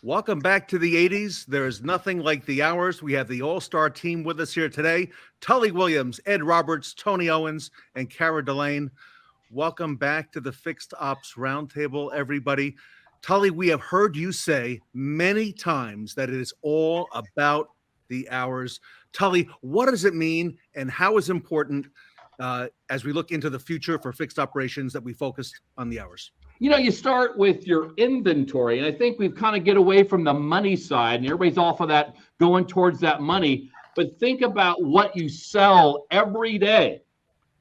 Welcome back to the 80s. There is nothing like the hours. We have the all-star team with us here today. Tully Williams, Ed Roberts, Tony Owens, and Kara Delane. Welcome back to the Fixed Ops Roundtable, everybody. Tully, we have heard you say many times that it is all about the hours. Tully, what does it mean and how is important as we look into the future for fixed operations that we focused on the hours? You start with your inventory, and I think we've kind of get away from the money side, and everybody's off of that, going towards that money. But think about what you sell every day.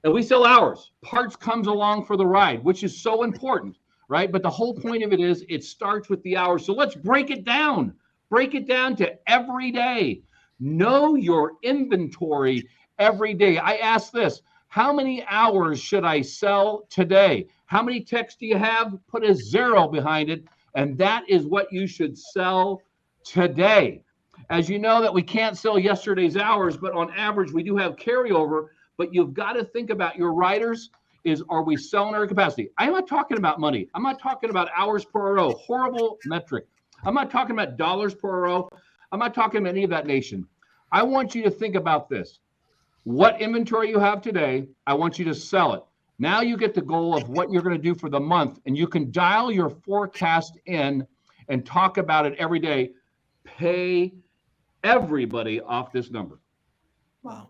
And we sell hours. Parts comes along for the ride, which is so important, right? But the whole point of it is it starts with the hours. So let's break it down. Break it down to every day. Know your inventory every day. I ask this, how many hours should I sell today? How many techs do you have? Put a 0 behind it, and that is what you should sell today. As you know that we can't sell yesterday's hours, but on average, we do have carryover, but you've got to think about your riders are we selling our capacity? I'm not talking about money. I'm not talking about hours per row, horrible metric. I'm not talking about dollars per row. I'm not talking about any of that nation. I want you to think about this. What inventory you have today, I want you to sell it. Now you get the goal of what you're going to do for the month, and you can dial your forecast in and talk about it every day. Pay everybody off this number. Wow.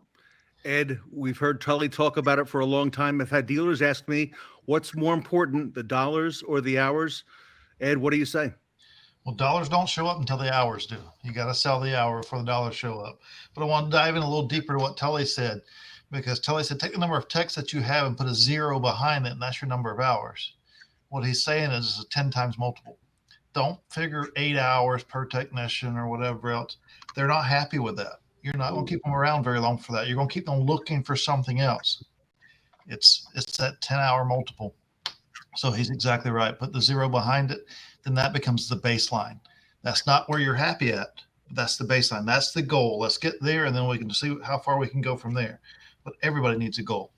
Ed, we've heard Tully talk about it for a long time. I've had dealers ask me, what's more important, the dollars or the hours? Ed, what do you say? Well, dollars don't show up until the hours do. You got to sell the hour before the dollars show up. But I want to dive in a little deeper to what Tully said, because Tully said, take the number of techs that you have and put a 0 behind it, and that's your number of hours. What he's saying is a 10 times multiple. Don't figure 8 hours per technician or whatever else. They're not happy with that. You're not going to keep them around very long for that. You're going to keep them looking for something else. It's that 10-hour multiple. So he's exactly right. Put the 0 behind it, then that becomes the baseline. That's not where you're happy at. That's the baseline. That's the goal. Let's get there, and then we can see how far we can go from there. But everybody needs a goal.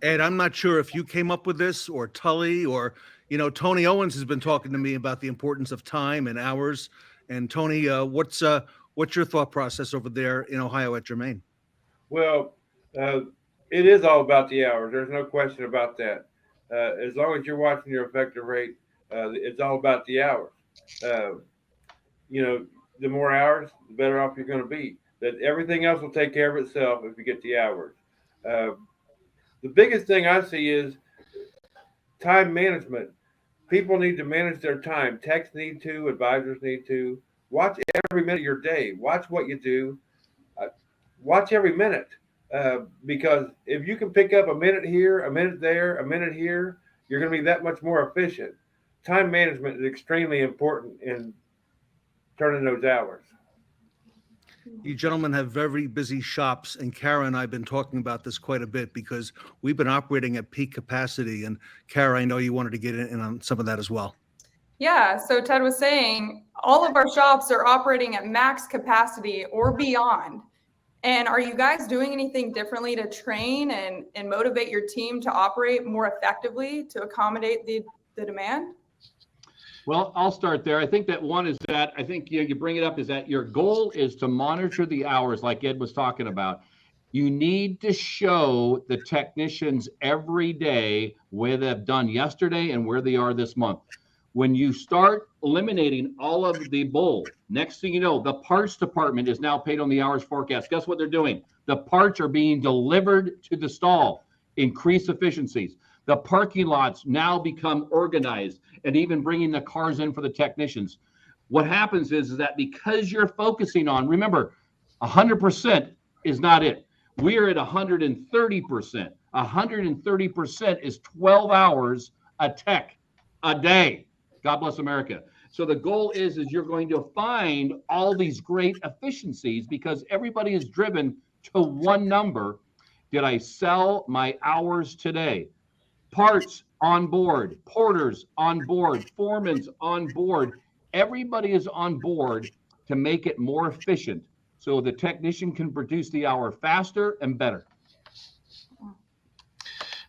Ed, I'm not sure if you came up with this or Tully or, Tony Owens has been talking to me about the importance of time and hours. And Tony, what's your thought process over there in Ohio at Germain? Well, it is all about the hours. There's no question about that. As long as you're watching your effective rate, it's all about the hours. The more hours, the better off you're going to be. That everything else will take care of itself if you get the hours. The biggest thing I see is time management. People need to manage their time. Techs need to, advisors need to. Watch every minute of your day. Watch what you do. Watch every minute. Because if you can pick up a minute here, a minute there, a minute here, you're going to be that much more efficient. Time management is extremely important in turning those hours. You gentlemen have very busy shops, and Kara and I have been talking about this quite a bit because we've been operating at peak capacity. And Kara, I know you wanted to get in on some of that as well. Yeah, so Ted was saying all of our shops are operating at max capacity or beyond. And are you guys doing anything differently to train and motivate your team to operate more effectively to accommodate the demand? Well, I'll start there. I think that one is that I think you bring it up is that your goal is to monitor the hours like Ed was talking about. You need to show the technicians every day where they've done yesterday and where they are this month. When you start eliminating all of the bull, next thing you know, the parts department is now paid on the hours forecast. Guess what they're doing? The parts are being delivered to the stall, increase efficiencies. The parking lots now become organized and even bringing the cars in for the technicians. What happens is that because you're focusing on, remember, 100% is not it. We're at 130%. 130% is 12 hours a tech a day. God bless America. So the goal is you're going to find all these great efficiencies because everybody is driven to one number. Did I sell my hours today? Parts on board, porters on board, foremans on board. Everybody is on board to make it more efficient so the technician can produce the hour faster and better.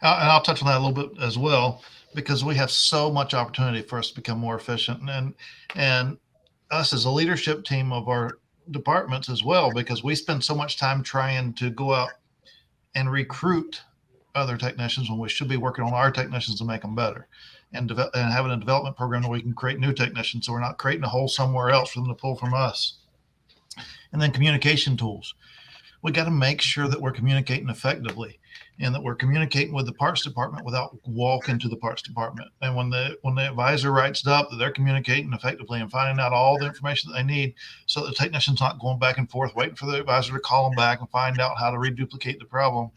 And I'll touch on that a little bit as well, because we have so much opportunity for us to become more efficient. And us as a leadership team of our departments as well, because we spend so much time trying to go out and recruit other technicians when we should be working on our technicians to make them better, and having a development program where we can create new technicians, so we're not creating a hole somewhere else for them to pull from us. And then communication tools. We got to make sure that we're communicating effectively, and that we're communicating with the parts department without walking to the parts department. And when the advisor writes it up, that they're communicating effectively and finding out all the information that they need, so that the technician's not going back and forth waiting for the advisor to call them back and find out how to reduplicate the problem.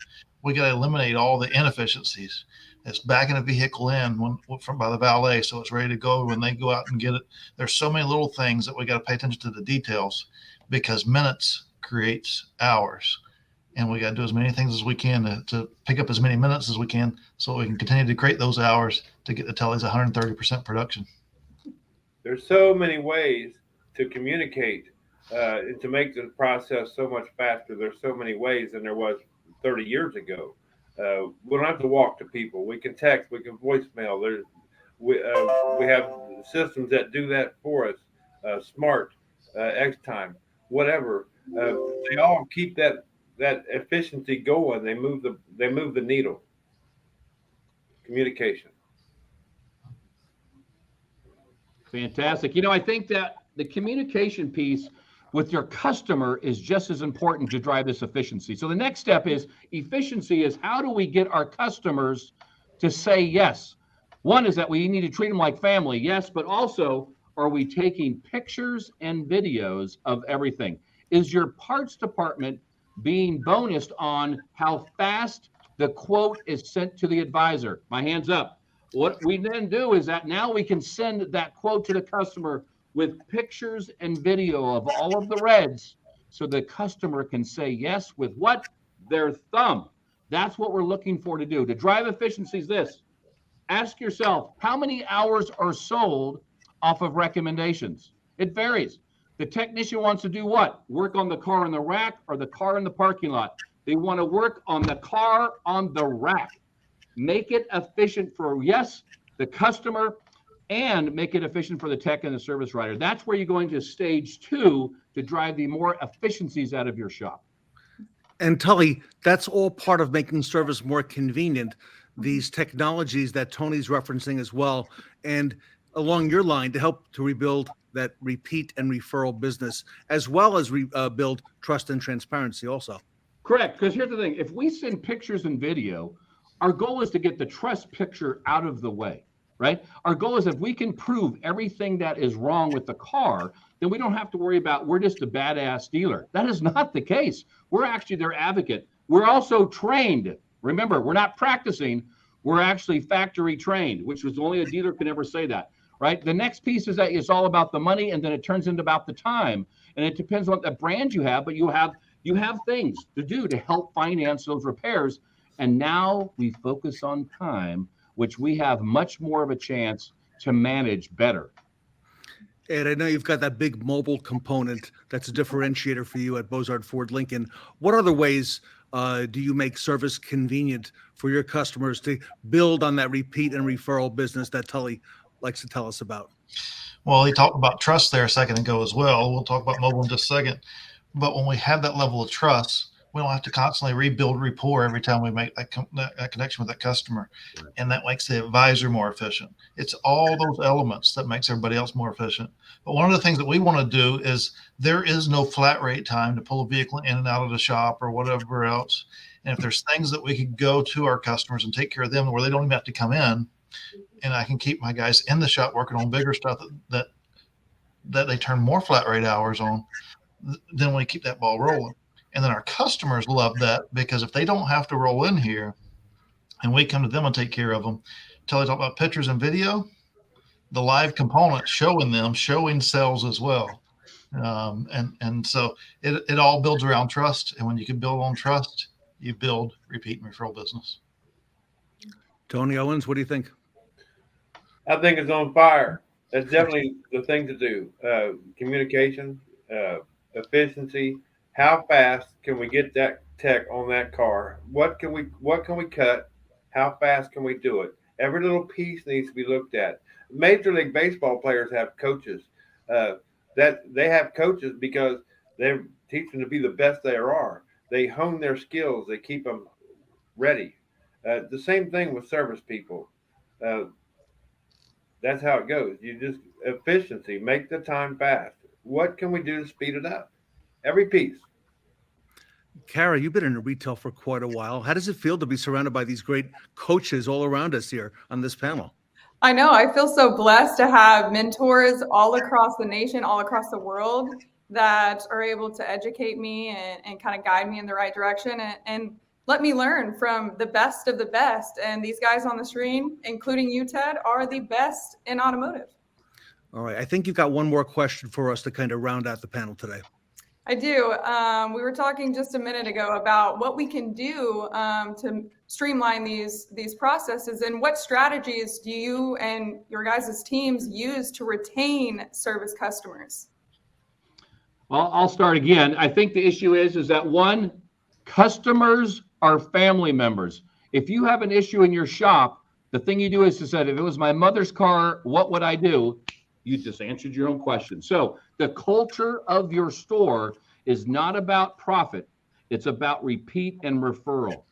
We got to eliminate all the inefficiencies. It's backing a vehicle in by the valet, so it's ready to go when they go out and get it. There's so many little things that we got to pay attention to the details, because minutes creates hours, and we got to do as many things as we can to pick up as many minutes as we can, so we can continue to create those hours to get the Telly's 130% production. There's so many ways to communicate and to make the process so much faster. There's so many ways than there was 30 years ago. We don't have to walk to people. We can text. We can voicemail. We have systems that do that for us. Smart, X-Time, whatever. They all keep that efficiency going. They move the needle. Communication. Fantastic. You know, I think that the communication piece with your customer is just as important to drive this efficiency. So the next step is efficiency is how do we get our customers to say yes? One is that we need to treat them like family, yes, but also are we taking pictures and videos of everything? Is your parts department being bonused on how fast the quote is sent to the advisor? My hand's up. What we then do is that now we can send that quote to the customer with pictures and video of all of the reds, so the customer can say yes with what? Their thumb. That's what we're looking for to do. To drive efficiency is this. Ask yourself, how many hours are sold off of recommendations? It varies. The technician wants to do what? Work on the car in the rack or the car in the parking lot. They want to work on the car on the rack. Make it efficient for, yes, the customer, and make it efficient for the tech and the service writer. That's where you're going to stage 2 to drive the more efficiencies out of your shop. And Tully, that's all part of making service more convenient. These technologies that Tony's referencing as well, and along your line to help to rebuild that repeat and referral business, as well as build trust and transparency also. Correct, because here's the thing. If we send pictures and video, our goal is to get the trust picture out of the way, right? Our goal is if we can prove everything that is wrong with the car, then we don't have to worry about we're just a badass dealer. That is not the case. We're actually their advocate. We're also trained. Remember, we're not practicing. We're actually factory trained, which was only a dealer can ever say that, right? The next piece is that it's all about the money, and then it turns into about the time. And it depends on the brand you have, but you have things to do to help finance those repairs. And now we focus on time, which we have much more of a chance to manage better. And I know you've got that big mobile component that's a differentiator for you at Bozard Ford Lincoln. What other ways do you make service convenient for your customers to build on that repeat and referral business that Tully likes to tell us about? Well, he talked about trust there a second ago as well. We'll talk about mobile in just a second. But when we have that level of trust, we don't have to constantly rebuild rapport every time we make that connection with that customer. And that makes the advisor more efficient. It's all those elements that makes everybody else more efficient. But one of the things that we want to do is there is no flat rate time to pull a vehicle in and out of the shop or whatever else. And if there's things that we could go to our customers and take care of them where they don't even have to come in, and I can keep my guys in the shop working on bigger stuff that they turn more flat rate hours on, then we keep that ball rolling. And then our customers love that, because if they don't have to roll in here and we come to them and take care of them, until they talk about pictures and video, the live component showing sales as well. And so it all builds around trust. And when you can build on trust, you build repeat and referral business. Tony Owens, what do you think? I think it's on fire. That's definitely the thing to do. Communication, efficiency. How fast can we get that tech on that car? What can we cut? How fast can we do it? Every little piece needs to be looked at. Major League Baseball players have coaches. that they have coaches because they teach them to be the best they are. They hone their skills. They keep them ready. The same thing with service people. Uh, that's how it goes. You just efficiency, make the time fast. What can we do to speed it up? Every piece. Kara, you've been in retail for quite a while. How does it feel to be surrounded by these great coaches all around us here on this panel? I know. I feel so blessed to have mentors all across the nation, all across the world that are able to educate me and kind of guide me in the right direction and let me learn from the best of the best. And these guys on the screen, including you, Ted, are the best in automotive. All right. I think you've got one more question for us to kind of round out the panel today. I do. We were talking just a minute ago about what we can do to streamline these processes, and what strategies do you and your guys' teams use to retain service customers? Well, I'll start again. I think the issue is that one, customers are family members. If you have an issue in your shop, the thing you do is to say, if it was my mother's car, what would I do? You just answered your own question. So the culture of your store is not about profit. It's about repeat and referral.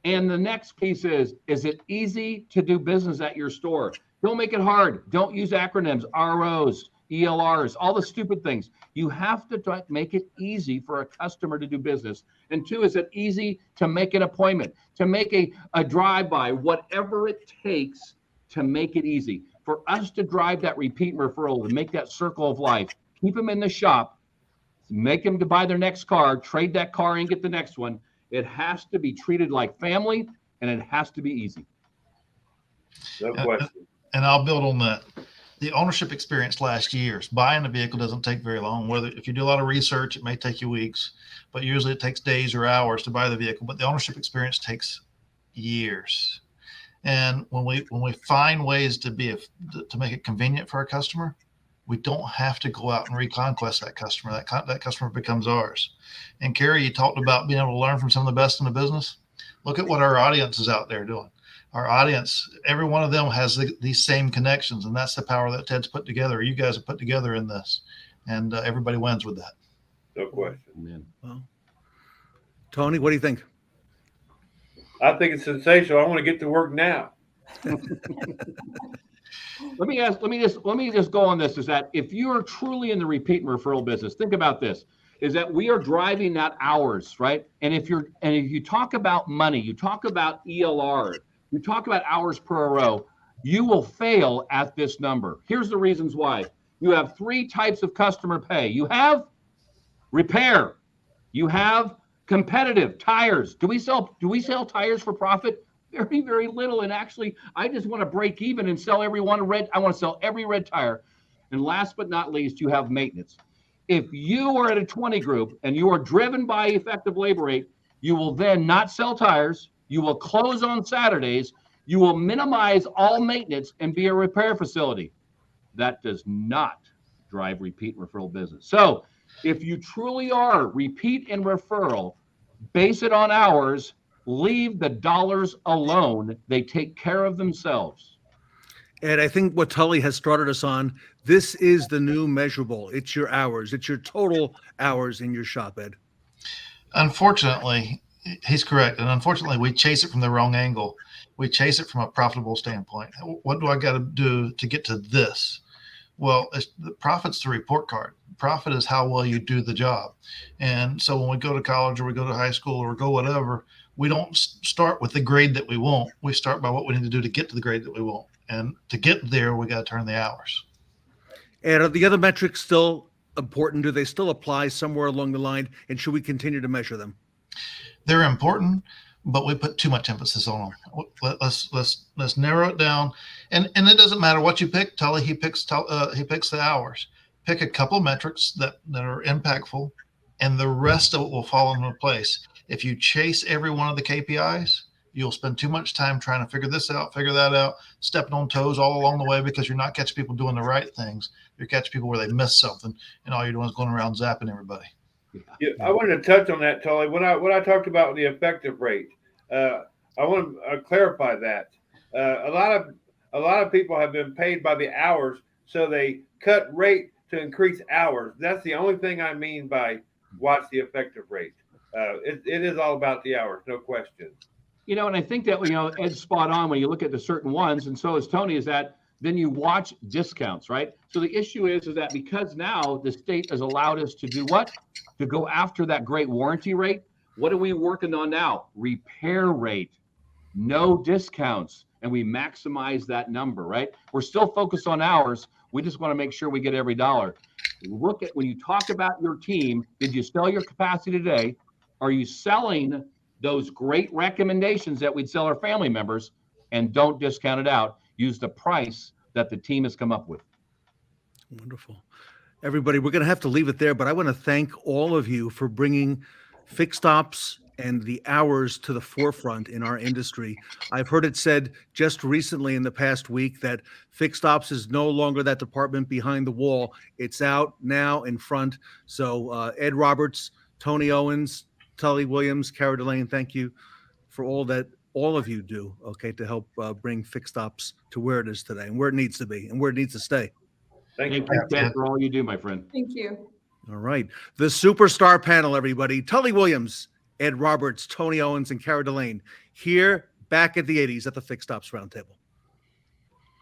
And the next piece is it easy to do business at your store? Don't make it hard. Don't use acronyms, ROs, ELRs, all the stupid things. You have to make it easy for a customer to do business. And two, is it easy to make an appointment, to make a drive-by, whatever it takes to make it easy. For us to drive that repeat and referral, to make that circle of life, keep them in the shop, make them to buy their next car, trade that car and get the next one. It has to be treated like family, and it has to be easy. No question. And I'll build on that. The ownership experience lasts years. Buying a vehicle doesn't take very long. If you do a lot of research, it may take you weeks, but usually it takes days or hours to buy the vehicle. But the ownership experience takes years. And when we find ways to make it convenient for our customer, we don't have to go out and reconquest that customer. That customer becomes ours. And Carrie, you talked about being able to learn from some of the best in the business. Look at what our audience is out there doing. Our audience, every one of them has these same connections, and that's the power that Ted's put together. You guys have put together in this, and everybody wins with that. No question. Amen. Well, Tony, what do you think? I think it's sensational. I want to get to work now. Let me just go on this, is that if you are truly in the repeat and referral business, think about this, is that we are driving that hours, right? And if you talk about money, you talk about ELR, you talk about hours per row, you will fail at this number. Here's the reasons why. You have three types of customer pay. You have repair. You have competitive tires. Do we sell tires for profit? Very, very little. And actually, I just want to break even and sell every one red. I want to sell every red tire. And last but not least, you have maintenance. If you are at a 20 group and you are driven by effective labor rate, you will then not sell tires. You will close on Saturdays. You will minimize all maintenance and be a repair facility. That does not drive repeat and referral business. So if you truly are repeat and referral, base it on hours, leave the dollars alone. They take care of themselves. And I think what Tully has started us on, this is the new measurable. It's your hours. It's your total hours in your shop, Ed. Unfortunately, he's correct. And unfortunately, we chase it from the wrong angle. We chase it from a profitable standpoint. What do I got to do to get to this? Well, the profit's the report card. Profit is how well you do the job. And so when we go to college or we go to high school or go whatever, we don't start with the grade that we want. We start by what we need to do to get to the grade that we want. And to get there, we got to turn the hours. And are the other metrics still important? Do they still apply somewhere along the line? And should we continue to measure them? They're important, but we put too much emphasis on them. Let's narrow it down. And it doesn't matter what you pick. Tully, he picks the hours. Pick a couple of metrics that are impactful, and the rest of it will fall into place. If you chase every one of the KPIs, you'll spend too much time trying to figure this out, figure that out, stepping on toes all along the way because you're not catching people doing the right things. You're catching people where they miss something, and all you're doing is going around zapping everybody. Yeah, I wanted to touch on that, Tully. When I talked about the effective rate, I want to clarify that. A lot of people have been paid by the hours, so they cut rate to increase hours. That's the only thing I mean by watch the effective rate. It is all about the hours, no question. And I think that, Ed's spot on when you look at the certain ones, and so is Tony, is that then you watch discounts, right? So the issue is that because now the state has allowed us to do what? To go after that great warranty rate. What are we working on now? Repair rate, no discounts, and we maximize that number, right? We're still focused on hours. We just want to make sure we get every dollar. Look at when you talk about your team, did you sell your capacity today? Are you selling those great recommendations that we'd sell our family members? And don't discount it out. Use the price that the team has come up with. Wonderful. Everybody, we're going to have to leave it there, but I want to thank all of you for bringing fixed ops and the hours to the forefront in our industry. I've heard it said just recently in the past week that fixed ops is no longer that department behind the wall. It's out now in front. So Ed Roberts, Tony Owens, Tully Williams, Cara Delane, thank you for all that all of you do, okay, to help bring fixed ops to where it is today and where it needs to be and where it needs to stay. Thank you. Thank you, Ted, for all you do, my friend. Thank you. All right. The superstar panel, everybody. Tully Williams, Ed Roberts, Tony Owens, and Cara Delane here back at the 80s at the Fixed Ops Roundtable.